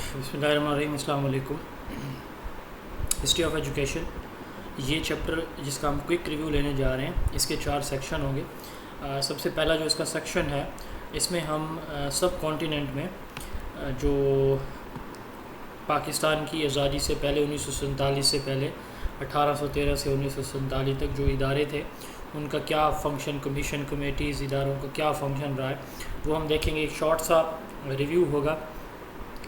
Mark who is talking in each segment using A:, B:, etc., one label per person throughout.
A: बिस्मिल्लाहिर्रहमानिर्रहीम, अस्सलाम वालेकुम। हिस्ट्री ऑफ एजुकेशन, ये चैप्टर जिसका हम क्विक रिव्यू लेने जा रहे हैं, इसके 4 सेक्शन होंगे। सबसे पहला जो इसका सेक्शन है, इसमें हम सब कॉन्टिनेंट में जो पाकिस्तान की आज़ादी से पहले 1947 से पहले 1813 से 1947 तक जो इदारे थे उनका क्या फ़ंक्शन, कमीशन, कमेटीज़, इदारों का क्या फ़ंक्शन रहा है वो हम देखेंगे। एक शॉर्ट सा रिव्यू होगा।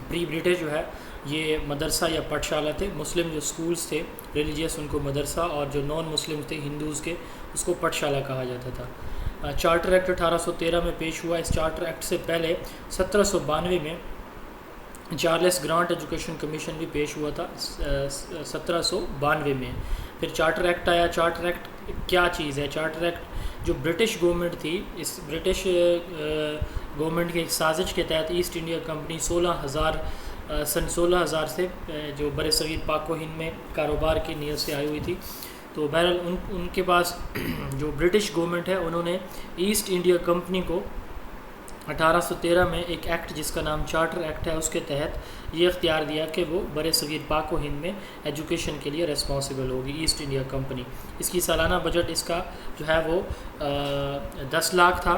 A: प्री ब्रिटिश जो है ये मदरसा या पाठशाला थे। मुस्लिम जो स्कूल्स थे रिलीजियस उनको मदरसा, और जो नॉन मुस्लिम थे हिंदूज़ के उसको पाठशाला कहा जाता था। चार्टर एक्ट 1813 में पेश हुआ। इस चार्टर एक्ट से पहले 1792 में चार्ल्स ग्रांट एजुकेशन कमीशन भी पेश हुआ था 1792 में। फिर चार्टर एक्ट आया। चार्टर एक्ट क्या चीज़ है? चार्टर एक्ट जो ब्रिटिश गवर्नमेंट थी, इस ब्रिटिश गवर्नमेंट की एक साजिश के तहत ईस्ट इंडिया कंपनी सन 16,000 से जो बड़े सगीर पाक व हिंद में कारोबार की नीयत से आई हुई थी। तो बहरहाल उनके पास जो ब्रिटिश गवर्नमेंट है उन्होंने ईस्ट इंडिया कंपनी को 1813 में एक एक्ट जिसका नाम चार्टर एक्ट है उसके तहत ये इख्तियार दिया कि वो बड़े सगीर पाक व हिंद में एजुकेशन के लिए रिस्पॉन्सिबल होगी ईस्ट इंडिया कंपनी। इसकी सालाना बजट इसका जो है वो 10 लाख था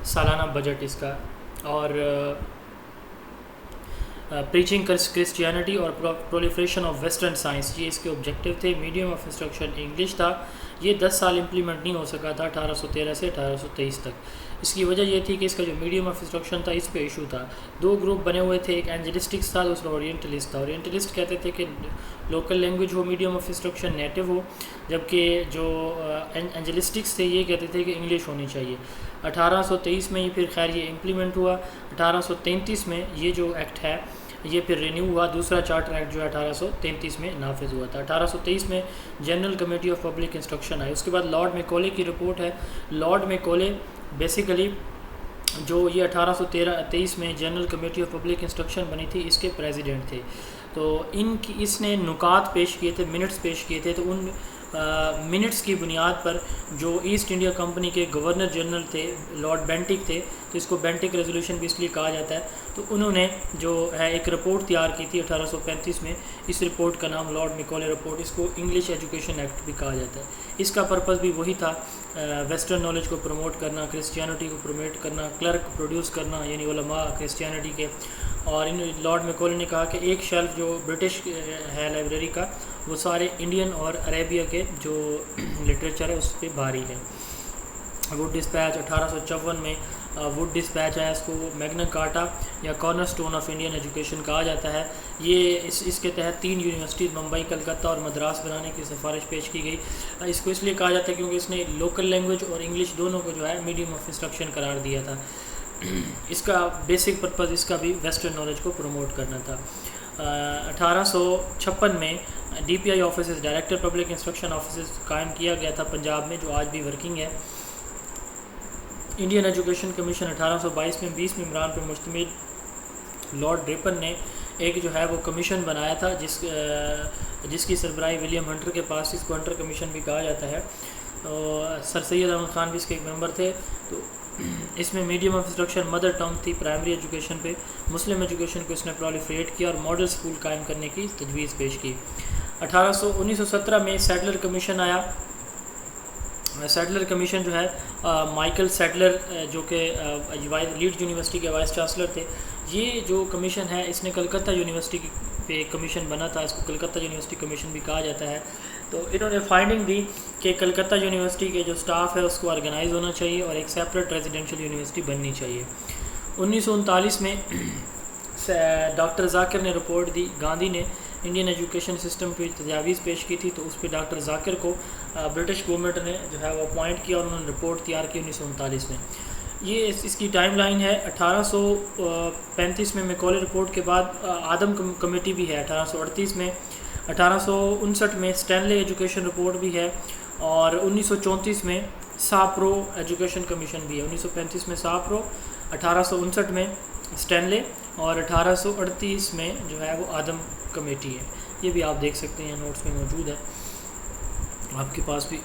A: सालाना बजट इसका। और प्रीचिंग क्रिश्चियनिटी और प्रोलिफरेशन ऑफ वेस्टर्न साइंस, ये इसके ऑब्जेक्टिव थे। मीडियम ऑफ इंस्ट्रक्शन इंग्लिश था। ये 10 साल इम्प्लीमेंट नहीं हो सका था 1813 से 1823 तक। इसकी वजह ये थी कि इसका जो मीडियम ऑफ इंस्ट्रक्शन था इस पे इशू था। 2 ग्रुप बने हुए थे, एक एंजेलिस्टिक्स था, दूसरा ओरिएंटलिस्ट था। ओरिएंटलिस्ट कहते थे कि लोकल लैंग्वेज हो, मीडियम ऑफ इंस्ट्रक्शन नेटिव हो, जबकि जो एंजेलिस्टिक्स थे ये कहते थे कि इंग्लिश होनी चाहिए। 1823 में ये फिर खैर ये इम्प्लीमेंट हुआ। 1833 में ये जो एक्ट है ये फिर रिन्यू हुआ। दूसरा चार्टर एक्ट जो है 1833 में नाफिज हुआ था। 1823 में general committee of public instruction आई। उसके बाद लॉर्ड मैकॉले की रिपोर्ट है। लॉर्ड मैकॉले बेसिकली जो ये 1823 में general committee of public instruction बनी थी इसके प्रेसिडेंट थे। तो इसने नुकात पेश किए थे, मिनट्स पेश किए थे। तो उन मिनट्स की बुनियाद पर जो ईस्ट इंडिया कंपनी के गवर्नर जनरल थे लॉर्ड बेंटिक थे, तो इसको बेंटिक रेजोल्यूशन भी इसलिए कहा जाता है। तो उन्होंने जो है एक रिपोर्ट तैयार की थी 1835 में। इस रिपोर्ट का नाम लॉर्ड मैकॉले रिपोर्ट, इसको इंग्लिश एजुकेशन एक्ट भी कहा जाता है। इसका पर्पज़ भी वही था, वेस्टर्न नॉलेज को प्रमोट करना, क्रिश्चियनिटी को प्रमोट करना, क्लर्क प्रोड्यूस करना यानी उलमा क्रिश्चियनिटी के। और इन लॉर्ड मैकॉले ने कहा कि एक शेल्फ जो ब्रिटिश है लाइब्रेरी का वो सारे इंडियन और अरेबिया के जो लिटरेचर है उस पर भारी है। वुड डिस्पैच 1854 में वुड डिस्पैच है, इसको मैग्ना कार्टा या कॉर्नरस्टोन ऑफ इंडियन एजुकेशन कहा जाता है। ये इसके तहत 3 यूनिवर्सिटीज़ मुंबई, कलकत्ता और मद्रास बनाने की सिफारिश पेश की गई। इसको इसलिए कहा जाता है क्योंकि इसने लोकल लैंग्वेज और इंग्लिश दोनों को जो है मीडियम ऑफ इंस्ट्रक्शन करार दिया था। इसका बेसिक पर्पज़ इसका भी वेस्टर्न नॉलेज को प्रमोट करना था। 1856 में DPI office, director public instruction office कायम किया गया था पंजाब में, जो आज भी वर्किंग है। इंडियन एजुकेशन कमीशन 1822 में 20 मेंबरान पर मुश्तमिल लॉर्ड ड्रेपन ने एक जो है वो कमीशन बनाया था जिसकी सरबराही विलियम हंटर के पास, इसको हंटर कमीशन भी कहा जाता है। सर सैयद अहमद ख़ान भी इसके एक मेंबर थे। तो इसमें medium of instruction mother tongue थी प्राइमरी एजुकेशन पे। मुस्लिम एजुकेशन को इसने प्रोलिफरेट किया और मॉडल स्कूल कायम करने की तजवीज़ पेश की। 1917 में सैडलर कमीशन आया। सैडलर कमीशन जो है माइकल सैडलर जो कि लीड्स यूनिवर्सिटी के वाइस चांसलर थे, ये जो कमीशन है इसने कलकत्ता यूनिवर्सिटी पे कमीशन बना था। इसको कलकत्ता यूनिवर्सिटी कमीशन भी कहा जाता है। तो इन्होंने फाइंडिंग दी कि कलकत्ता यूनिवर्सिटी के जो स्टाफ है उसको ऑर्गेनाइज होना चाहिए और एक सेपरेट रेजिडेंशियल यूनिवर्सिटी बननी चाहिए। 1939 में डॉक्टर जाकिर ने रिपोर्ट दी। गांधी ने इंडियन एजुकेशन सिस्टम पर तजावीज़ पेश की थी, तो उस पर डॉक्टर जाकिर को ब्रिटिश गवर्नमेंट ने जो है वो अपॉइंट किया और उन्होंने रिपोर्ट तैयार की 1939 में। ये इसकी टाइमलाइन है। 1835 में मैकॉले रिपोर्ट के बाद आदम कमेटी भी है 1838 में। 1859 में स्टैनले एजुकेशन रिपोर्ट भी है और 1934 में साप्रो एजुकेशन कमीशन भी है। 1935 में साप्रो, 1859 में स्टैनले और 1838 में जो है वो आदम कमेटी है। ये भी आप देख सकते हैं, नोट्स में मौजूद है, आपके पास भी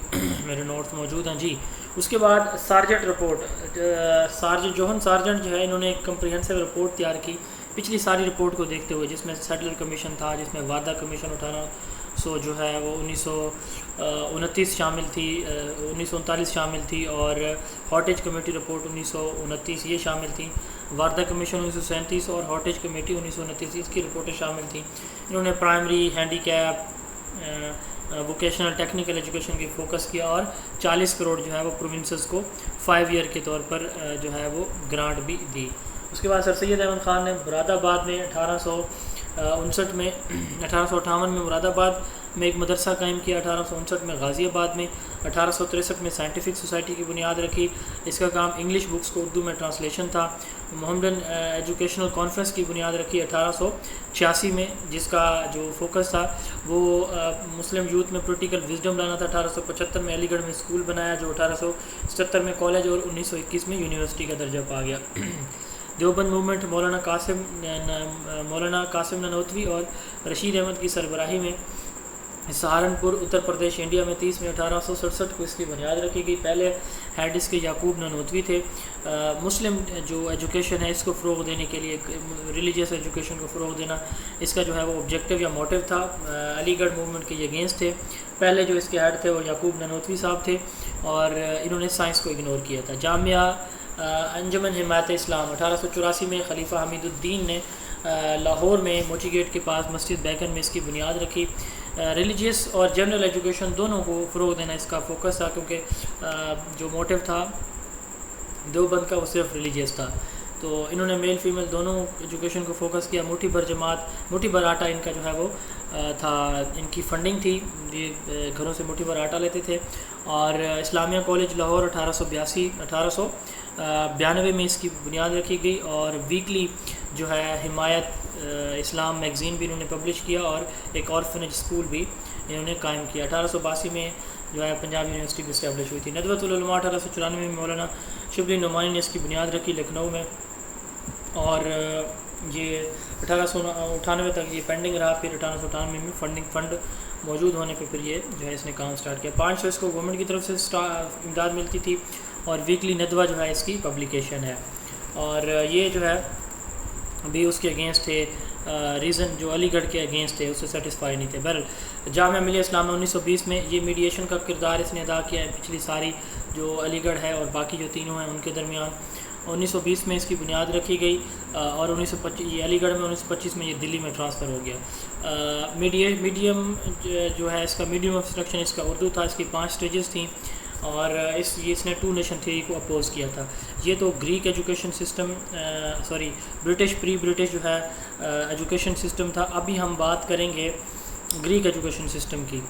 A: मेरे नोट्स मौजूद हैं जी। उसके बाद sergeant report, sergeant Johan sergeant जो है इन्होंने एक कम्प्रिहेंसिव रिपोर्ट तैयार की पिछली सारी रिपोर्ट को देखते हुए, जिसमें सेटलर कमीशन था, जिसमें वादा कमीशन 1800 जो है वो 1929 शामिल थी, 1939 शामिल थी, और हॉटेज कमेटी रिपोर्ट 1929 ये शामिल थी, वादा कमीशन 1937 और हॉटेज कमेटी 1929 इसकी रिपोर्टें शामिल थी। इन्होंने primary, handicap, vocational technical education की फोकस किया और 40 करोड़ जो है वो प्रोविंसेस को 5 ईयर के तौर पर जो है वो ग्रांट भी दी। उसके बाद सर सैयद अहमद ख़ान ने मुरादाबाद में 1858 में मुरादाबाद में एक मदरसा कायम किया, 1859 में गाज़ियाबाद में, 1863 में साइंटिफिक सोसाइटी की बुनियाद रखी। इसका काम इंग्लिश बुक्स को उर्दू में ट्रांसलेशन था। मोहम्मदन एजुकेशनल कॉन्फ्रेंस की बुनियाद रखी 1886 में, जिसका जो फोकस था वो मुस्लिम यूथ में पॉलिटिकल विजडम लाना था। 1875 में अलीगढ़ में स्कूल बनाया, जो 1877 में कॉलेज और 1921 में यूनिवर्सिटी का दर्जा पा गया। देवबंद मूवमेंट मौलाना कासिम ननोतवी और रशीद अहमद की सरबराही में सहारनपुर उत्तर प्रदेश इंडिया में 30 में 1867 को इसकी बुनियाद रखी गई। पहले हेड इसके याकूब ननोतवी थे। मुस्लिम जो एजुकेशन है इसको फ़रोग़ देने के लिए, रिलीजियस एजुकेशन को फ़रोग़ देना इसका जो है वो ऑब्जेक्टिव या मोटिव था। अलीगढ़ मूवमेंट के ये अगेंस्ट थे। पहले जो इसके हेड थे वो याकूब ननोतवी साहब थे और इन्होंने साइंस को इग्नोर किया था। जामिया अंजुमन हिमायत इस्लाम 1884 में खलीफा हमीदुद्दीन ने लाहौर में मोची गेट के पास मस्जिद बैगन में इसकी बुनियाद रखी। रिलीजियस और जनरल एजुकेशन दोनों को फ़रोग़ देना इसका फोकस था, क्योंकि जो मोटिव था देवबंद का वो सिर्फ रिलीजियस था। तो इन्होंने मेल फीमेल दोनों एजुकेशन को फोकस किया। मुट्ठी भर जमात, मुट्ठी भर आटा इनका जो है वो था, इनकी फंडिंग थी, ये घरों से मुट्ठी भर आटा लेते थे। और इस्लामिया कॉलेज लाहौर 1892 में इसकी बुनियाद रखी गई। और वीकली जो है हिमायत इस्लाम मैगज़ीन भी इन्होंने पब्लिश किया और एक ऑर्फनेज स्कूल भी इन्होंने कायम किया। 1882 में जो है पंजाब यूनिवर्सिटी भी इस्टेब्लिश हुई थी। नदवतुल उलमा 1894 में मौलाना शिबली नुमानी ने इसकी बुनियाद रखी लखनऊ में, और ये 1898 तक ये पेंडिंग रहा। फिर 1898 में फंड मौजूद होने पे फिर ये जो है इसने काम स्टार्ट किया। 500 इसको गवर्नमेंट की तरफ से इमदाद मिलती थी और वीकली नदवा जो है इसकी पब्लिकेशन है। और ये जो है अभी उसके अगेंस्ट थे, रीज़न जो अलीगढ़ के अगेंस्ट थे उससे सेटिस्फाई नहीं थे। बहरहाल जामिया मिलिया इस्लाम में 1920 में ये मीडिएशन का किरदार इसने अदा किया है, पिछली सारी जो अलीगढ़ है और बाकी जो तीनों हैं उनके दरमियान। 1920 में इसकी बुनियाद रखी गई और 1925 ये अलीगढ़ में, 1925 में ये दिल्ली में ट्रांसफ़र हो गया। मीडियम जो है इसका मीडियम ऑफ इंस्ट्रक्शन इसका उर्दू था। इसकी 5 स्टेजेस थी और इसने 2 नेशन थ्योरी को अपोज़ किया था। ये तो Greek education system, British pre British जो है एजुकेशन सिस्टम था। अभी हम बात करेंगे ग्रीक एजुकेशन सिस्टम की।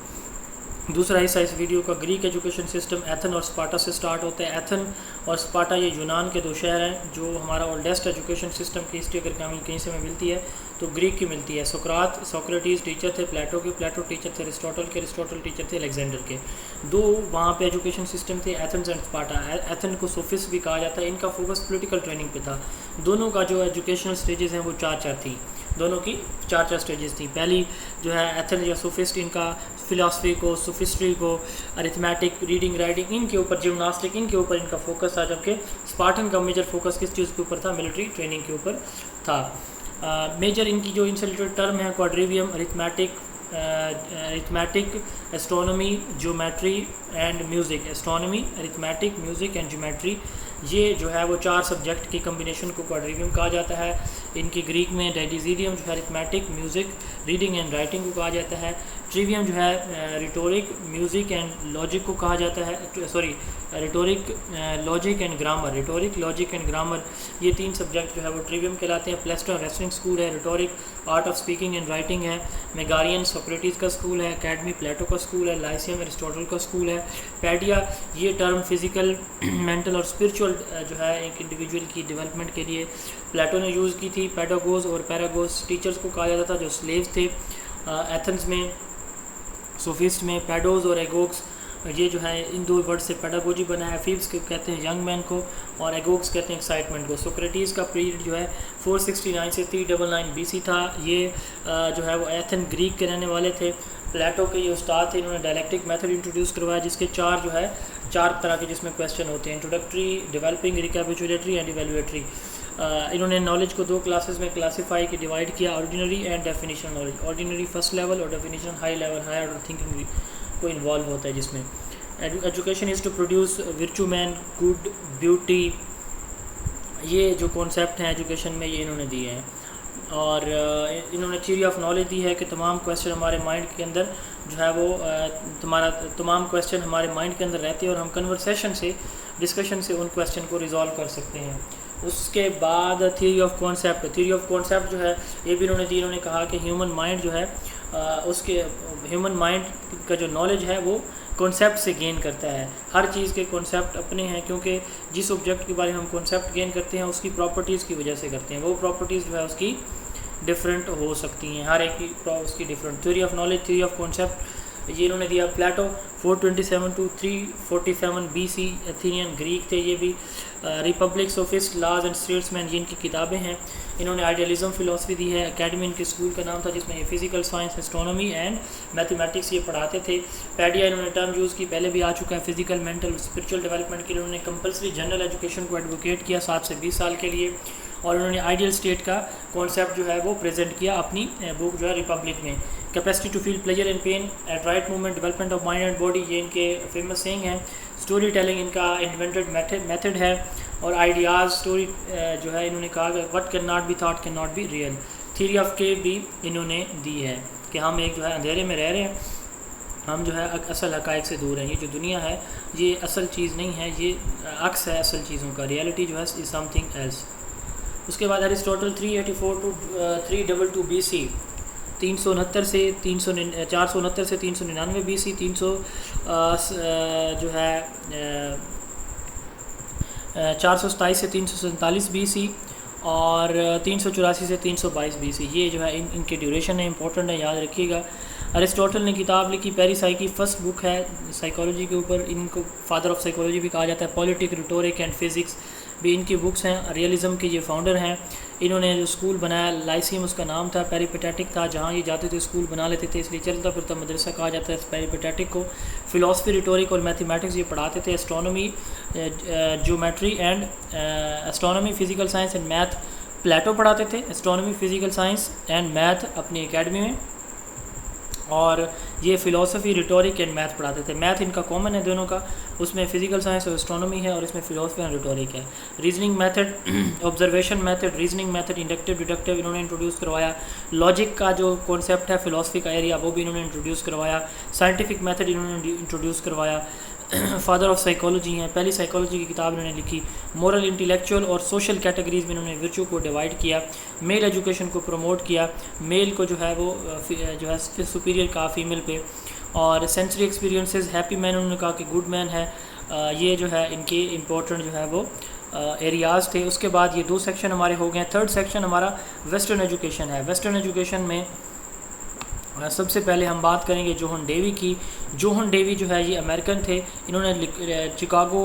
A: दूसरा हिस्सा इस वीडियो का ग्रीक एजुकेशन सिस्टम एथन और स्पार्टा से स्टार्ट होता है। एथन और स्पार्टा ये यूनान के 2 शहर हैं। जो हमारा ओल्डेस्ट एजुकेशन सिस्टम की हिस्ट्री अगर कहीं से हमें मिलती है तो ग्रीक की मिलती है। सोक्रेटिस टीचर थे प्लेटो के, प्लेटो टीचर थे अरिस्टोटल के, अरिस्टोटल टीचर थे अलेक्जेंडर के। 2 वहाँ पे एजुकेशन सिस्टम थे, एथेंस एंड स्पार्टा। एथन को सोफिस्ट भी कहा जाता है। इनका फोकस पॉलिटिकल ट्रेनिंग पे था। दोनों का जो एजुकेशनल स्टेजेस हैं वो 4-4 थी। दोनों की 4-4 स्टेजेस थी। पहली जो है एथन या सोफिस्ट, इनका फ़िलासफ़ी को, सोफिस्ट्री को, अरिथमेटिक, रीडिंग राइटिंग इनके ऊपर, जिम्नास्टिक इनके ऊपर इनका फोकस था। जबकि स्पार्टन का मेजर फोकस किस चीज़ के ऊपर था? मिलिट्री ट्रेनिंग के ऊपर था। मेजर इनकी जो इनसे रिलेटेड टर्म है quadrivium, arithmetic, astronomy, geometry and music. Astronomy, arithmetic, music and geometry, ये जो है वो 4 सब्जेक्ट की कम्बिनेशन को क्वाड्रिवियम कहा जाता है। इनकी ग्रीक में डायडिजीडियम जो है arithmetic, music, reading and writing को कहा जाता है। ट्रिवियम जो है रिटोरिक, म्यूज़िक एंड लॉजिक को कहा जाता है। Rhetoric, logic and grammar. Rhetoric, logic and grammar ये 3 सब्जेक्ट जो है वो ट्रिवियम कहलाते हैं। प्लेस्टन रेस्लिंग स्कूल है। Rhetoric art of speaking and writing है। मेगारियन सोक्रेटिस का स्कूल है। अकेडमी प्लेटो का स्कूल है। लाइसियम एरिस्टोटल का स्कूल है। पैडिया ये टर्म फिज़िकल, मेंटल और स्पिरिचुअल जो है एक इंडिविजुअल की डेवलपमेंट के लिए प्लेटो ने यूज़ की थी। पेडागोज और पैरागोज टीचर्स को कहा जाता था जो स्लेव्स थे। एथेंस में, सोफिस्ट में पैडोज और एगोग्स, ये जो है इन 2 वर्ड से पेडागोजी बना है। फीब्स के कहते हैं यंग मैन को और एगोग्स कहते हैं एक्साइटमेंट को। सोक्रेटिस का पीरियड जो है 469 से 399 BC था। ये जो है वो एथन ग्रीक के रहने वाले थे। प्लेटो के ये उस्ताद थे। इन्होंने डायलेक्टिक मेथड इंट्रोड्यूस करवाया जिसके 4 तरह के जिसमें क्वेश्चन होते हैं: इंट्रोडक्टरी, डेवलपिंग, रिकैपिचुलेटरी एंड इवेल्युएटरी। इन्होंने नॉलेज को दो क्लासेस में क्लासीफाई की डिवाइड किया, ordinary and definition knowledge. Ordinary first level और definition high level, higher order thinking को इन्वॉल्व होता है जिसमें। Education is to produce virtue man, good, beauty, ये जो कॉन्सेप्ट हैं एजुकेशन में ये इन्होंने दिए हैं। और इन्होंने थ्योरी ऑफ नॉलेज दी है कि तमाम क्वेश्चन हमारे माइंड के अंदर जो है वो तमाम क्वेश्चन हमारे माइंड के अंदर रहते हैं और हम कन्वर्सेशन से, डिस्कशन से उन क्वेश्चन को रिजॉल्व कर सकते हैं। उसके बाद theory of concept, theory of concept जो है ये भी इन्होंने दी। इन्होंने कहा कि ह्यूमन माइंड जो है उसके ह्यूमन माइंड का जो नॉलेज है वो कॉन्सेप्ट से गेन करता है। हर चीज़ के कॉन्सेप्ट अपने हैं, क्योंकि जिस ऑब्जेक्ट के बारे में हम कॉन्सेप्ट गेन करते हैं उसकी प्रॉपर्टीज़ की वजह से करते हैं। वो प्रॉपर्टीज़ जो है उसकी डिफरेंट हो सकती हैं, हर एक की उसकी different. Theory of knowledge, theory of concept ये इन्होंने दिया। Plato 427 to 347 BC, Athenian Greek थे ये भी। Republic, Sophist, Laws and Statesman ये इनकी किताबें हैं। इन्होंने आइडियलिज्म फ़िलासफ़ी दी है। एकेडमी इनके स्कूल का नाम था जिसमें ये physical science, astronomy and mathematics ये पढ़ाते थे। पैडिया इन्होंने टर्म यूज़ की, पहले भी आ चुका है। फिजिकल, मेंटल और स्पिरिचुअल डेवलपमेंट के लिए उन्होंने कंपलसरी जनरल एजुकेशन को एडवोकेट किया 7 से 20 साल के लिए। और उन्होंने आइडियल स्टेट का कॉन्सेप्ट जो है वो प्रेजेंट किया अपनी बुक जो है रिपब्लिक में। Capacity to feel pleasure and pain at right movement, development of mind and body ये इनके फेमस सेइंग हैं। स्टोरी टेलिंग इनका इन्वेंटेड मेथड है। और आइडियाज़ स्टोरी जो है इन्होंने कहा कि what can not be thought can not be real. Theory of के भी इन्होंने दी है कि हम एक जो है अंधेरे में रह रहे हैं, हम जो है असल हक़ाइक़ से दूर हैं। ये जो दुनिया है ये असल चीज़ नहीं है, ये अक्स है असल चीज़ों का। रियलिटी जो है इज़ समथिंग एल्स। उसके बाद अरिस्टोटल 384 to 322 BC, 369 से 469 से 399 BC, 300 जो है 427 से 347 BC और 384 से 322 BC। ये जो है इनके ड्यूरेशन है, इंपॉर्टेंट है, याद रखिएगा। अरिस्टोटल ने किताब लिखी पेरिसाइकी, फर्स्ट बुक है साइकोलॉजी के ऊपर। इनको फादर ऑफ साइकोलॉजी भी कहा जाता है। पॉलिटिक, रिटोरिक एंड फिज़िक्स भी इनकी बुक्स हैं। रियलिज़म के ये फाउंडर हैं। इन्होंने जो स्कूल बनाया लाइसियम उसका नाम था, पेरिपेटेटिक था, जहाँ ये जाते थे स्कूल बना लेते थे, इसलिए चलता फिरता मदरसा कहा जाता है पेरिपेटेटिक को। फ़िलासफ़ी, रिटोरिक और मैथमेटिक्स ये पढ़ाते थे। Astronomy, geometry and astronomy, physical science and math Plato पढ़ाते थे। Astronomy, physical science and math अपनी एकेडमी में। और ये फ़िलासफ़ी, रिटोरिक एंड मैथ पढ़ाते थे। मैथ इनका कॉमन है दोनों का, उसमें फ़िज़िकल साइंस और एस्ट्रोनॉमी है और इसमें फ़िलासफ़ी एंड रिटोरिक है। Reasoning method, observation method, reasoning method, inductive, deductive इन्होंने इंट्रोड्यूस करवाया। लॉजिक का जो कॉन्सेप्ट है फ़िलासफ़ी का एरिया वो भी इन्होंने इंट्रोड्यूस करवाया। साइंटिफिक मेथड इन्होंने इंट्रोड्यूस करवाया। फादर ऑफ साइकोलॉजी हैं, पहली साइकोलॉजी की किताब इन्होंने लिखी। मोरल, इंटेलेक्चुअल और सोशल कैटेगरीज़ में इन्होंने वर्च्यू को डिवाइड किया। मेल एजुकेशन को प्रमोट किया, मेल को जो है वो जो है सुपीरियर कहा फीमेल पे। और सेंसरी एक्सपीरियंसेस, हैप्पी मैन उन्होंने कहा कि गुड मैन है। ये जो है इनके इम्पोर्टेंट जो है वो एरियाज़ थे। उसके बाद ये 2 सेक्शन हमारे हो गए। थर्ड सेक्शन हमारा वेस्टर्न एजुकेशन है। वेस्टर्न एजुकेशन में सबसे पहले हम बात करेंगे जोहन डेवी की। जोहन डेवी जो है ये अमेरिकन थे। इन्होंने चिकागो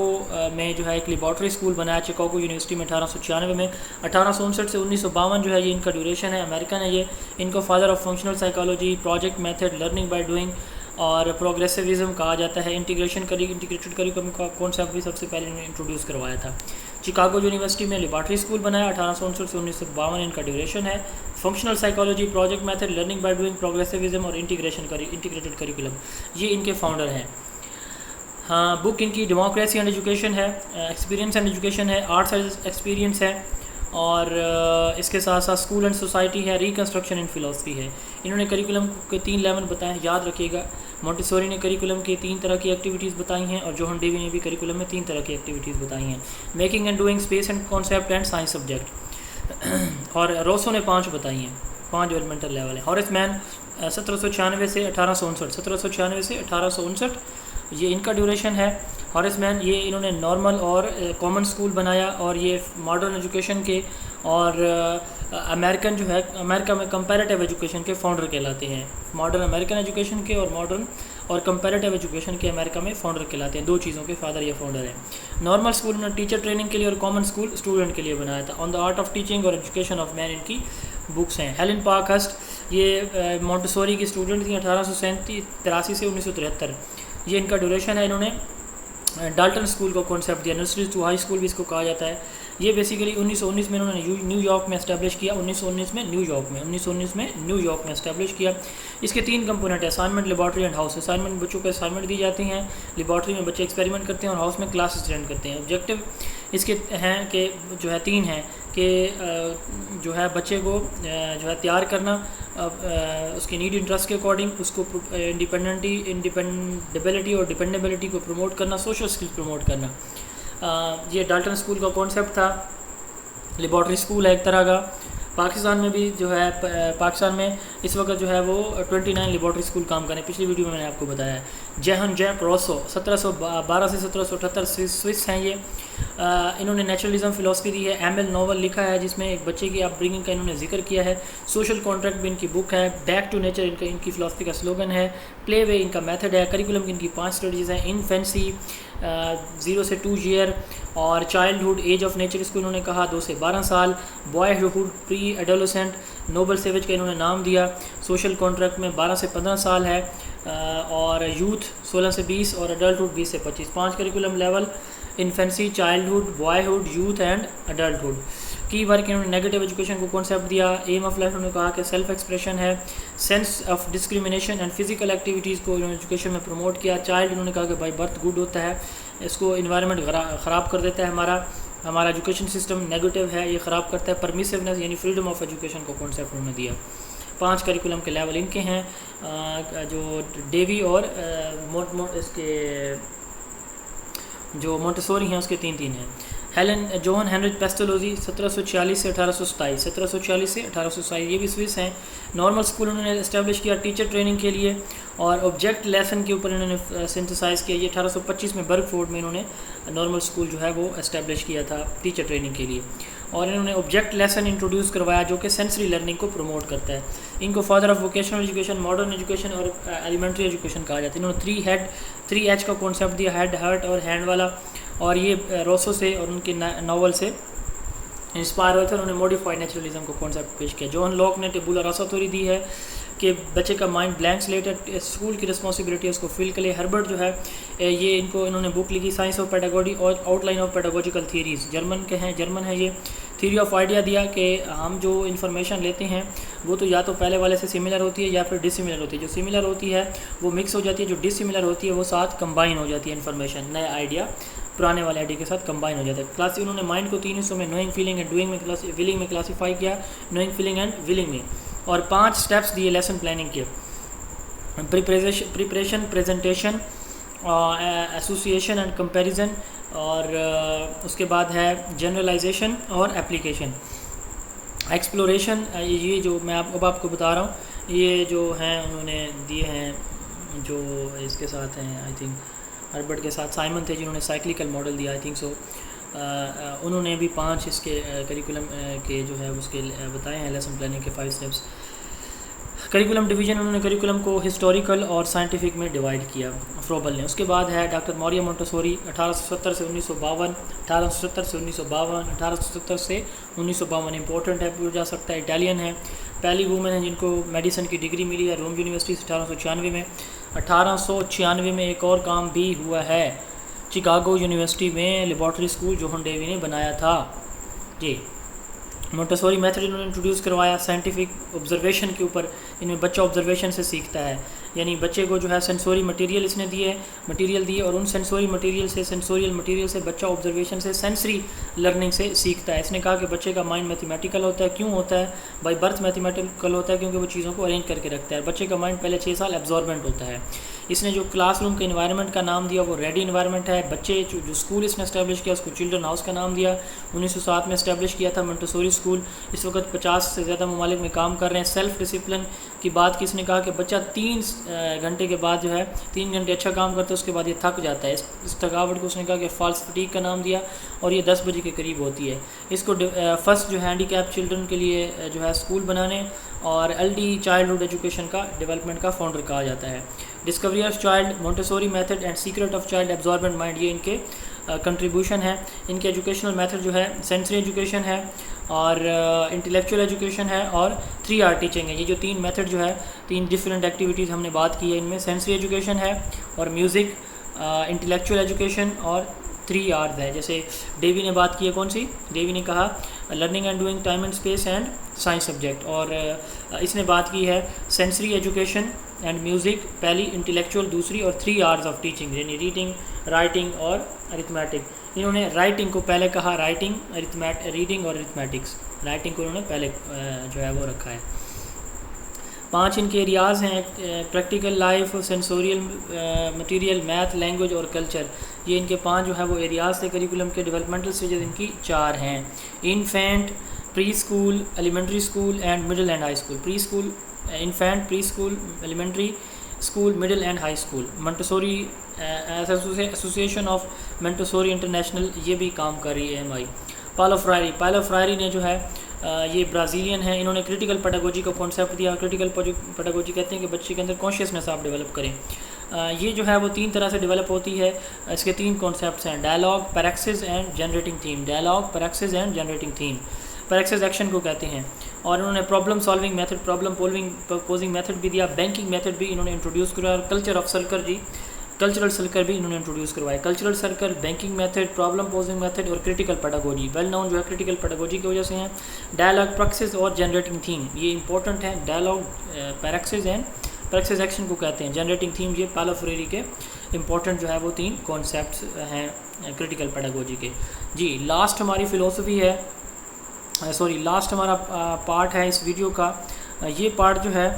A: में जो है एक लेबॉर्ट्री स्कूल बनाया, चिकागो यूनिवर्सिटी में 1896 में। 1859 से 1952 जो है ये इनका ड्यूरेशन है। अमेरिकन है ये। इनको father of functional psychology, project method, learning by doing और प्रोग्रेसिविज्म कहा जाता है। इंटीग्रेटेड करिकुलम का कॉन्सेप्ट भी सबसे पहले इन्होंने इंट्रोड्यूस करवाया था। चिकागो यूनिवर्सिटी में लेबॉर्ट्री स्कूल बनाया, 1859 से 1952 इनका ड्यूरेशन है। Functional psychology, project method, learning by doing, progressivism और इंटीग्रेटेड करिकुलम ये इनके फाउंडर हैं। हाँ, बुक इनकी डेमोक्रेसी एंड एजुकेशन है, एक्सपीरियंस एंड एजुकेशन है, आर्ट्स एंड एक्सपीरियंस है और इसके साथ साथ स्कूल एंड सोसाइटी है, रिकन्स्ट्रक्शन एंड फिलासफी है। इन्होंने करिकुलम के 3 लेवल बताए, याद रखिएगा। मोंटेसोरी ने करिकुलम के 3 तरह की एक्टिविटीज़ बताई हैं और जोहन डेवी ने भी करिकुलम में 3 तरह की एक्टिविटीज़ बताई हैं। Making and doing, space and concept and science subject. और रोसो ने 5 बताई हैं, 5 डेवलपमेंटल लेवल है। हॉरेस मैन 1796 से 1859, 1796 से 1859 ये इनका ड्यूरेशन है। हॉरेस मैन ये इन्होंने नॉर्मल और कॉमन स्कूल बनाया और ये मॉडर्न एजुकेशन के और अमेरिकन जो है अमेरिका में कंपैरेटिव एजुकेशन के फाउंडर कहलाते हैं। मॉडर्न अमेरिकन एजुकेशन के और मॉडर्न और कंपैरेटिव एजुकेशन के अमेरिका में फाउंडर कहलाते हैं। 2 चीज़ों के फादर ये फाउंडर है। नॉर्मल स्कूल उन्होंने टीचर ट्रेनिंग के लिए और कॉमन स्कूल स्टूडेंट के लिए बनाया था। On the art of teaching और एजुकेशन ऑफ मैन इनकी बुक्स हैं। हेलेन पार्कहर्स्ट ये मोंटेसोरी की स्टूडेंट थी, 1883 से 1973 ये इनका ड्यूरेशन है। इन्होंने डाल्टन स्कूल को कॉन्सेप्ट दिया, नर्सरी टू हाई स्कूल भी इसको कहा जाता है। ये बेसिकली 1919 में इन्होंने न्यूयॉर्क में इस्टेब्लिश किया। 1919 में न्यूयॉर्क में इस्टेब्लिश किया। इसके 3 कंपोनेंट है, assignment, laboratory and house. Assignment बच्चों को असाइनमेंट दी जाती हैं, लेबॉर्ट्री में बच्चे एक्सपेरिमेंट करते हैं और हाउस में क्लासेस अटेंड करते हैं। ऑब्जेक्टिव इसके हैं कि जो है 3 हैं कि जो है बच्चे को जो है तैयार करना उसकी नीड इंटरेस्ट के अकॉर्डिंग, उसको इंडिपेंडेबिलिटी और डिपेंडेबिलिटी को प्रमोट करना, सोशल स्किल्स प्रमोट करना। ये डाल्टन स्कूल का कॉन्सेप्ट था। लेबॉर्ट्री स्कूल है एक तरह का। पाकिस्तान में भी जो है पाकिस्तान में इस वक्त जो है वो 29 लेबॉर्ट्री स्कूल काम कर रहे हैं। पिछली वीडियो में मैंने आपको बताया है। जेहन जैक रोसो 1712 से 1778 स्विस हैं ये। इन्होंने नेचुरलिज्म फ़िलासफ़ी दी है। एमएल नॉवल लिखा है जिसमें एक बच्चे की अपब्रिंगिंग का इन्होंने जिक्र किया है। सोशल कॉन्ट्रैक्ट भी इनकी बुक है। बैक टू नेचर इनकी फ़िलासफ़ी का स्लोगन है। प्ले वे इनका मेथड है। करिकुलम की इनकी 5 स्टडीज़ हैं। इनफेंसी 0 से 2 ईयर और चाइल्डहुड एज ऑफ नेचर इसको इन्होंने कहा 2 से 12 साल। Boyhood pre adolescent noble savage का इन्होंने नाम दिया। सोशल कॉन्ट्रैक्ट में 12 से 15 साल है और यूथ 16 से 20 और अडल्टहुड 20 से 25। 5 curriculum level, infancy, childhood, boyhood, youth and adulthood. की वर्क इन्होंने नेगेटिव एजुकेशन को कॉन्सेप्ट दिया। एम ऑफ लाइफ उन्होंने कहा कि सेल्फ एक्सप्रेशन है। Sense of discrimination and physical activities को इन्होंने एजुकेशन में प्रमोट किया। चाइल्ड इन्होंने कहा कि बाई बर्थ गुड होता है, इसको इन्वायरमेंट ख़राब कर देता है। हमारा एजुकेशन सिस्टम नेगेटिव है, ये ख़राब करता है। परमिसिवनेस यानी फ्रीडम ऑफ एजुकेशन को कॉन्सेप्ट उन्होंने दिया। 5 करिकुलम के लेवल इनके हैं। जो डेवी और इसके जो मोंटेसोरी हैं उसके 3 हैं। हेलन जोहन हेनरिच पेस्टोलोजी 1746 से 1827, 1746 से 1827, ये भी स्विस हैं। नॉर्मल स्कूल उन्होंने इस्टेब्लिश किया टीचर ट्रेनिंग के लिए और ऑब्जेक्ट लेसन के ऊपर इन्होंने सिंथेसाइज़ किया। ये 1825 में बर्गफोर्ड में इन्होंने नॉर्मल स्कूल जो है वो इस्टेब्लिश किया था टीचर ट्रेनिंग के लिए। और इन्होंने ऑब्जेक्ट लेसन इंट्रोड्यूस करवाया जो कि सेंसरी लर्निंग को प्रमोट करता है। इनको father of vocational education, modern education और एलिमेंट्री एजुकेशन कहा जाता है। इन्होंने 3 H का कॉन्सेप्ट दिया, हेड, हार्ट और हैंड वाला। और ये रोसो से और उनके नावल से इंस्पायर हुए थे। उन्होंने मॉडिफाइड नेचुरलिज्म को कॉन्सेप्ट पेश किया। जॉन लॉक ने टेबुला रासा थ्योरी दी है कि बच्चे का माइंड ब्लैंक स्लेट है, स्कूल की रिस्पॉन्सिबिलिटी है उसको फिल कर ले। हर्बर्ट जो है ये इन्होंने बुक लिखी साइंस ऑफ पेडागोजी और outline of pedagogical theories, German है ये। थ्योरी ऑफ आइडिया दिया कि हम जो इन्फॉर्मेशन लेते हैं वो तो या तो पहले वाले से सिमिलर होती है या फिर डिसिमिलर होती है। जो सिमिलर होती है वो मिक्स हो जाती है, जो डिसिमिलर होती है वो साथ कंबाइन हो जाती है। इन्फॉर्मेशन नया आइडिया पुराने वाले आइडिया के साथ कंबाइन हो जाता है। क्लास उन्होंने माइंड को 3 हिस्सों में नोइंग, फीलिंग एंड डूइंग में विलिंग में क्लासीफाई किया। नोइंग, फीलिंग एंड विलिंग में। और 5 स्टेप्स दिए लेसन प्लानिंग के। Preparation, presentation, association and comparison और उसके बाद है जनरलाइजेशन और एप्लीकेशन। एक्सप्लोरेशन, ये जो मैं आपको बता रहा हूँ ये जो हैं उन्होंने दिए हैं जो इसके साथ हैं आई थिंक हर्बर्ट के साथ साइमन थे जिन्होंने साइक्लिकल मॉडल दिया आई थिंक सो। उन्होंने भी 5 इसके करिकुलम के जो है उसके बताए हैं लेसन प्लानिंग के 5 स्टेप्स। करिकुलम डिवीज़न, उन्होंने करिकुलम को हिस्टोरिकल और साइंटिफिक में डिवाइड किया फ्रोबल ने। उसके बाद है डॉक्टर मौरिया मोंटेसोरी 1870 से 1952, 1870 से 1952, 1870 से 1952 इंपॉर्टेंट है, पूछा जा सकता है। इटालियन है, पहली वूमेन है जिनको मेडिसिन की डिग्री मिली है रोम यूनिवर्सिटी से 1896 में। 1896 में एक और काम भी हुआ है, चिकागो यूनिवर्सिटी में लेबॉर्ट्री स्कूल जोहन डेवी ने बनाया था। जी, मोंटेसोरी मेथड इन्होंने इंट्रोड्यूस करवाया साइंटिफिक ऑब्जर्वेशन के ऊपर। इनमें बच्चा ऑब्जर्वेशन से सीखता है, यानी बच्चे को जो है सेंसोरी मटेरियल इसने मटेरियल दिए और उन सेंसोरियल मटेरियल से बच्चा ऑब्जर्वेशन से सेंसरी लर्निंग से सीखता है। इसने कहा कि बच्चे का माइंड मैथमेटिकल होता है। क्यों होता है? बाई बर्थ मैथमेटिकल होता है क्योंकि वो चीज़ों को अरेंज करके रखता है। बच्चे का माइंड पहले 6 साल एब्जॉर्बेंट होता है। इसने जो क्लासरूम के इन्वायरमेंट का नाम दिया वो रेडी इन्वायरमेंट है। बच्चे जो स्कूल इसने इस्टेब्लिश किया उसको चिल्ड्रन हाउस का नाम दिया। 1907 में इस्टेब्लिश किया था मोंटेसोरी स्कूल। इस वक्त 50 से ज़्यादा ममालिक में काम कर रहे हैं। सेल्फ डिसिप्लिन की बात की इसने कहा कि बच्चा 3 घंटे के बाद जो है 3 घंटे अच्छा काम करता है उसके बाद ये थक जाता है। इस थकावट को उसने कहा कि फॉल्स फटीग का नाम दिया और ये 10 बजे के करीब होती है। इसको फर्स्ट जो हैंडीकैप चिल्ड्रन के लिए जो है स्कूल बनाने और एलडी चाइल्डहुड एजुकेशन का डेवलपमेंट का फाउंडर कहा जाता है। Discovery of child, Montessori method and secret of child absorbent mind, ये इनके कंट्रीब्यूशन है। इनके एजुकेशनल मेथड जो है सेंसरी एजुकेशन है और इंटेलेक्चुअल एजुकेशन है और 3R टीचिंग है। ये जो 3 मेथड जो है 3 डिफरेंट एक्टिविटीज़ हमने बात की है। इनमें सेंसरी एजुकेशन है और म्यूज़िक, इंटेलेक्चुअल एजुकेशन और 3 आवर्स है। जैसे डेवी ने बात की है, कौन सी, डेवी ने कहा learning and doing time and space and science subject, और इसने बात की है सेंसरी एजुकेशन एंड म्यूज़िक पहली, इंटेलेक्चुअल दूसरी, और 3 आवर्स ऑफ टीचिंग यानी रीडिंग, राइटिंग और अरिथमेटिक। इन्होंने राइटिंग को पहले कहा, राइटिंग, रीडिंग और अरिथमेटिक्स, राइटिंग को इन्होंने पहले जो है वो रखा है। 5 इनके एरियाज़ हैं, practical life, sensorial material, math, language और कल्चर। ये इनके 5 जो है वो एरियाज़ थे करिकुलम के। डेवलपमेंटल स्टेजेस इनकी 4 हैं, infant, pre school, elementary school and middle and high school. Pre school, infant, pre school, elementary school, middle and high school. Montessori association of Montessori international ये भी काम कर रही है MI। पालो फ्रायरी ने जो है ये ब्राज़ीलियन है, इन्होंने क्रिटिकल पेडागोजी का कॉन्सेप्ट दिया। क्रिटिकल पेडागोजी कहते हैं कि बच्चे के अंदर कॉन्शियसनेस आप डेवलप करें। ये जो है वो 3 तरह से डेवलप होती है। इसके 3 कॉन्सेप्ट्स हैं, dialogue, praxis and generating theme. Dialogue, praxis and generating theme. Praxis action को कहते हैं। और इन्होंने problem solving method, problem posing method भी दिया। बैंकिंग मेथड भी इन्होंने इंट्रोड्यूस करवाया। कल्चर ऑफ कल्चरल सर्कल भी इन्होंने इंट्रोड्यूस करवाया। Cultural circle, banking method, problem posing method और क्रिटिकल पेडागोजी वेल नोन जो है क्रिटिकल पेडागोजी की वजह से हैं। डायलॉग, पैरेक्सिस और जनरेटिंग थीम ये इंपॉर्टेंट है। डायलॉग, पैरेक्सिस एंड पैरेक्सिस एक्शन को कहते हैं। जनरेटिंग थीम ये पालो फ्रायरी के इंपॉर्टेंट जो है वो 3 कॉन्सेप्ट्स हैं क्रिटिकल पेडागोजी के। जी लास्ट हमारी फ़िलोसफी है, लास्ट हमारा पार्ट है इस वीडियो का। ये पार्ट जो है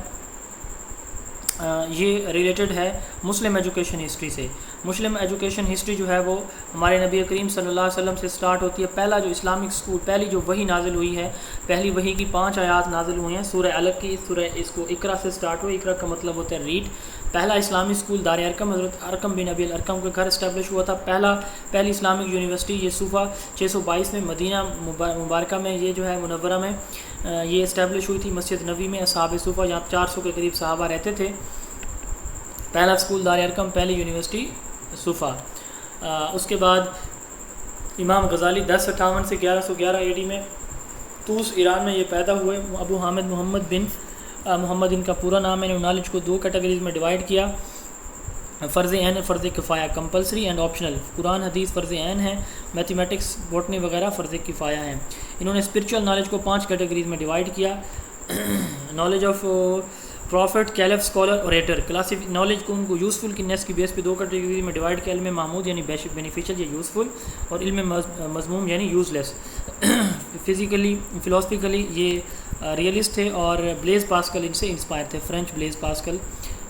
A: ये रिलेटेड है मुस्लिम एजुकेशन हिस्ट्री से। मुस्लिम एजुकेशन हिस्ट्री जो है वो हमारे नबी करीम सल्लल्लाहु अलैहि वसल्लम से स्टार्ट होती है। पहला जो इस्लामिक स्कूल, पहली जो वही नाजिल हुई है, पहली वही की 5 आयात नाजिल हुई हैं सूरह अलग की। सूरह इसको इकरा से स्टार्ट हुई। इकरा का मतलब होता है रीड। पहला इस्लामिक स्कूल दार अरकम, हज़रत अरकम बिन अबी अरकम के घर इस्टेब्लिश हुआ था। पहली इस्लामिक यूनिवर्सिटी ये सूफा 622 में मदीना मुबारका में, ये जो है मुनव्वरा में ये इस्टेब्लिश हुई थी। मस्जिद नबी में असहाब सूफा यहाँ 400 के करीब सहाबा रहते थे। पहला स्कूल दार अरकम, पहली यूनिवर्सिटी सूफा। उसके बाद इमाम गज़ाली 1058 से 1111 AD में तूस ईरान में ये पैदा हुए। अबू हामिद मोहम्मद इनका पूरा नाम है। नॉलेज को 2 कैटेगरीज में डिवाइड किया, फ़र्ज़ ऐन, फ़र्ज़ किफ़ाया, कंपलसरी एंड ऑप्शनल। कुरान हदीस फ़र्ज़ ऐन है, मैथमेटिक्स, बॉटनी वगैरह फ़र्ज़ किफ़ाया हैं। इन्होंने स्पिरिचुअल नॉलेज को 5 कैटेगरीज में डिवाइड किया। Knowledge of profit, caliph, scholar, orator. Classic knowledge को उनको यूज़फुल की नेस की बेस पे 2 कैटेगरी में डिवाइड किया। इल्म महमूद यानी बेनिफिशियल या यूज़फुल, और इल्म मज़मूम यानी यूज़लेस। फ़िलोसफिकली ये रियलिस्ट थे और ब्लेज़ पास्कल इनसे इंस्पायर थे। फ्रेंच ब्लेज़ पास्कल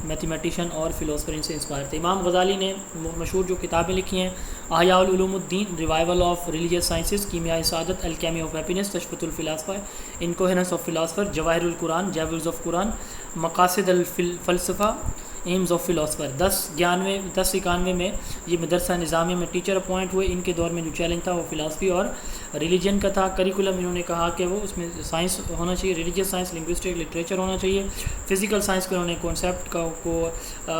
A: मैथमेटिशियन और फ़िलोसफर इनसे इंस्पायर थे। इमाम गज़ाली ने मशहूर जो किताबें लिखी हैं, अहयाउल उलूमुद्दीन, रिवाइवल ऑफ रिलीजियस साइंसेस, कीमियाई सादत, अलकेमी ऑफ हैप्पीनेस, तशफ़तुल फ़िलासफ़ा, इनकोहेरेंस ऑफ फ़िलासफ़र, जवाहिरुल कुरान, जाविज़ ऑफ कुरान, मकासिद अल फ़लसफ़ा, एम्स ऑफ फ़िलासफ़र। 1091 में ये मदरसा निज़ामिया में टीचर अपॉइंट हुए। इनके दौर में जो चैलेंज था वो फ़िलासफ़ी और रिलीजन का था। करिकुलम इन्होंने कहा कि वो उसमें साइंस होना चाहिए, रिलीजियस साइंस, लिंग्विस्टिक, लिटरेचर होना चाहिए। फ़िज़िकल साइंस को इन्होंने कॉन्सेप्ट को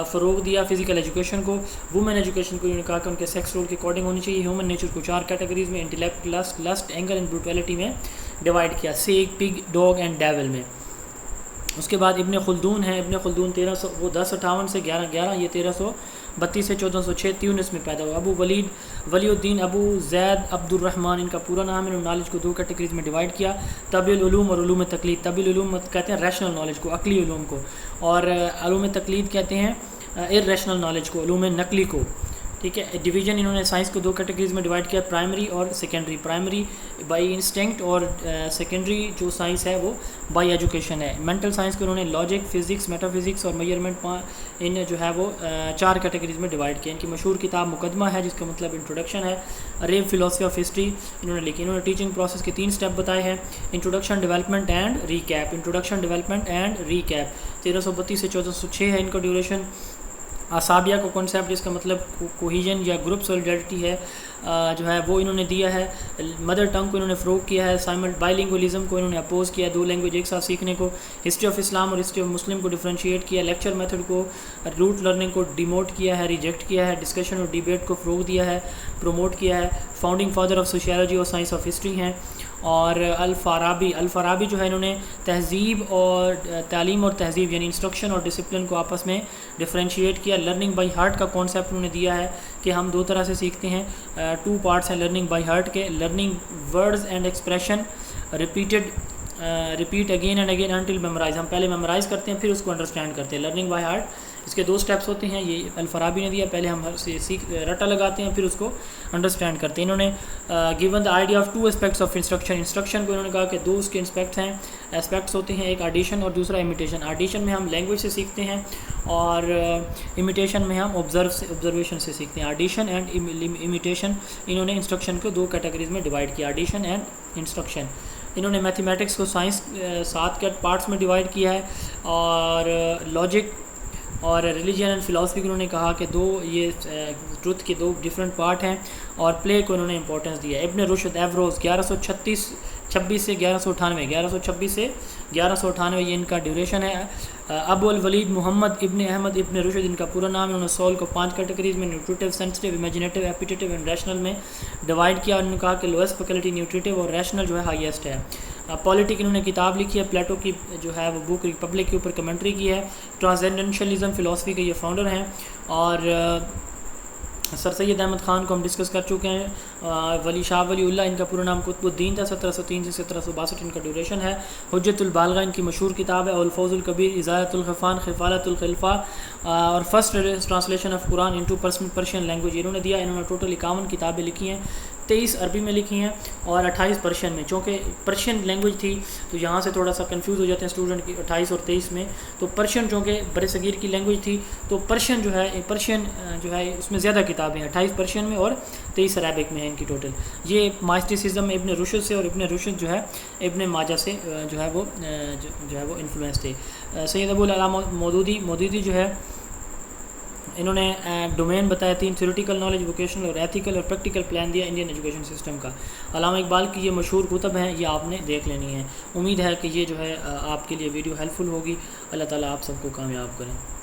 A: फ़रोग दिया। फ़िज़िकल एजुकेशन को, वुमेन एजुकेशन को इन्होंने कहा कि उनके सेक्स रोल के अकॉर्डिंग होनी चाहिए। ह्यूमन नेचर को 4 कैटेगरीज में, intellect, lust, anger and brutality में डिवाइड किया। सेक, पिग, डॉग एंड डेविल में। उसके बाद इब्न खुल्दून है। इब्न खुल्दून 1058 से 1111, ये 1332 से 1406 ट्यूनिस में पैदा हुआ। अबू वलीउद्दीन अबू ज़ैद अब्दुर्रहमान इनका पूरा नाम है। नॉलेज को 2 कैटेगरीज में डिवाइड किया, तबील उलूम और उलूम तकलीद। तबील उलूम कहते हैं रैशनल नॉलेज को, अकली उलूम को, और उलूम तकलीद कहते हैं इर्रेशनल नॉलेज को, उलूम नकली को। ठीक है। डिवीजन इन्होंने साइंस को 2 कैटेगरीज में डिवाइड किया, प्राइमरी और सेकेंडरी। प्राइमरी बाय इंस्टिंक्ट और सेकेंडरी जो साइंस है वो बाय एजुकेशन है। मेंटल साइंस को इन्होंने लॉजिक, फिजिक्स, मेटाफिजिक्स और मेजरमेंट इन जो है वो 4 कैटेगरीज में डिवाइड किया। इनकी मशहूर किताब मुकदमा है जिसका मतलब इंट्रोडक्शन है। रेव फिलोसफी ऑफ हिस्ट्री इन्होंने लिखी। इन्होंने टीचिंग प्रोसेस के 3 स्टेप बताए हैं, introduction, development and recap. Introduction, development and recap. 1332 से 1406 है इनका ड्यूरेशन। आसाबिया को कॉन्सेप्ट जिसका मतलब कोहिजन या ग्रुप सॉलिडरिटी है जो है वो इन्होंने दिया है। मदर टंग को इन्होंने फ़रोग किया है। साइमल्ट बाइलिंगुअलिज्म को इन्होंने अपोज किया, 2 लैंग्वेज एक साथ सीखने को। हिस्ट्री ऑफ इस्लाम और हिस्ट्री ऑफ मुस्लिम को डिफ्रेंशिएट किया। लेक्चर मेथड को, रूट लर्निंग को डिमोट किया है, रिजेक्ट किया है। डिस्कशन और डिबेट को फ़रोग दिया है, प्रमोट किया है। फाउंडिंग फादर ऑफ सोशियोलॉजी और साइंस ऑफ हिस्ट्री हैं। और अल-फ़ाराबी जो है इन्होंने तहज़ीब और तालीम और तहज़ीब यानी इंस्ट्रक्शन और डिसिप्लिन को आपस में डिफ्रेंशिएट किया। लर्निंग बाई हार्ट का कॉन्सेप्ट उन्होंने दिया है कि हम दो तरह से सीखते हैं, 2 पार्ट्स हैं लर्निंग बाई हार्ट के, learning words and expression repeat again and again until memorize, हम पहले मेमोराइज़ करते हैं फिर उसको अंडरस्टैंड करते हैं। लर्निंग बाय हार्ट इसके 2 स्टेप्स होते हैं, ये अल-फ़ाराबी ने दिया, पहले हम रटा लगाते हैं फिर उसको अंडरस्टैंड करते हैं। इन्होंने given the idea of 2 aspects of instruction को इन्होंने कहा कि 2 उसके एस्पेक्ट्स होते हैं, एक ऑडिशन और दूसरा इमिटेशन। ऑडिशन में हम लैंग्वेज से सीखते हैं और इमिटेशन में हम ऑब्जर्वेशन से सीखते हैं। ऑडिशन एंड इमिटेशन, इन्होंने इंस्ट्रक्शन को 2 कैटेगरीज में डिवाइड किया, ऑडिशन एंड इंस्ट्रक्शन। इन्होंने मैथमेटिक्स को साइंस 7 के पार्ट्स में डिवाइड किया है और लॉजिक और रिलीजन एंड फ़िलासफ़ी को उन्होंने कहा कि 2 ये ट्रुथ के 2 डिफरेंट पार्ट हैं और प्ले को उन्होंने इंपॉर्टेंस दिया। इब्न रुशद एवरोज़ 1126 से 1198 ये इनका ड्यूरेशन है। अबुल वलीद मोहम्मद इब्न अहमद इब्न रुशद इनका पूरा नाम है। उन्होंने सोल को 5 कैटेगरीज में nutritive, sensitive, imaginative, appetitive and rational में डिवाइड किया और उन्होंने कहा कि लोएस्ट फैकल्टी न्यूट्रिटिव और रैशनल जो है हाईएस्ट है। पॉलिटिक इन्होंने किताब लिखी है, प्लेटो की जो है वो बुक रिपब्लिक के ऊपर कमेंट्री की है। ट्रांसेंडेंशलिज्म फ़िलासफ़ी के ये फाउंडर हैं और सर सैयद अहमद ख़ान को हम डिस्कस कर चुके हैं। वली शाह वलीउल्लाह इनका पूरा नाम कुतुबुद्दीन था। 1703 से 1762 इनका ड्यूरेशन है। हुज्जतुल बालिग़ा इनकी मशहूर किताब है। अल-फौज़ुल कबीर, इज़ालतुल ख़फ़ान, ख़िफ़ालतुल ख़िलफ़ा और first translation of Quran into Persian language इन्होंने दिया। इन्होंने टोटल 51 किताबें लिखी हैं, 23 अरबी में लिखी हैं और 28 पर्शियन में। चूँकि पर्शियन लैंग्वेज थी तो यहाँ से थोड़ा सा कंफ्यूज हो जाते हैं स्टूडेंट की 28 और 23 में। तो पर्शियन चूँकि बरसगीर की लैंग्वेज थी तो पर्शियन जो है उसमें ज़्यादा किताबें हैं, 28 पर्शियन में और 23 अरबिक में है इनकी टोटल। ये माइस्टिसिज्म इब्न रुशद से और इब्न रुशद जो है इब्न माजा से जो है वो इन्फ्लुएंस थे। सैयद अबुल अला मौदूदी जो है इन्होंने डोमेन बताया 3, थ्योरेटिकल नॉलेज, वोकेशनल और एथिकल और प्रैक्टिकल प्लान दिया इंडियन एजुकेशन सिस्टम का। अल्लामा इकबाल की ये मशहूर कुतब हैं, ये आपने देख लेनी है। उम्मीद है कि ये जो है आपके लिए वीडियो हेल्पफुल होगी। अल्लाह ताला आप सबको कामयाब करें।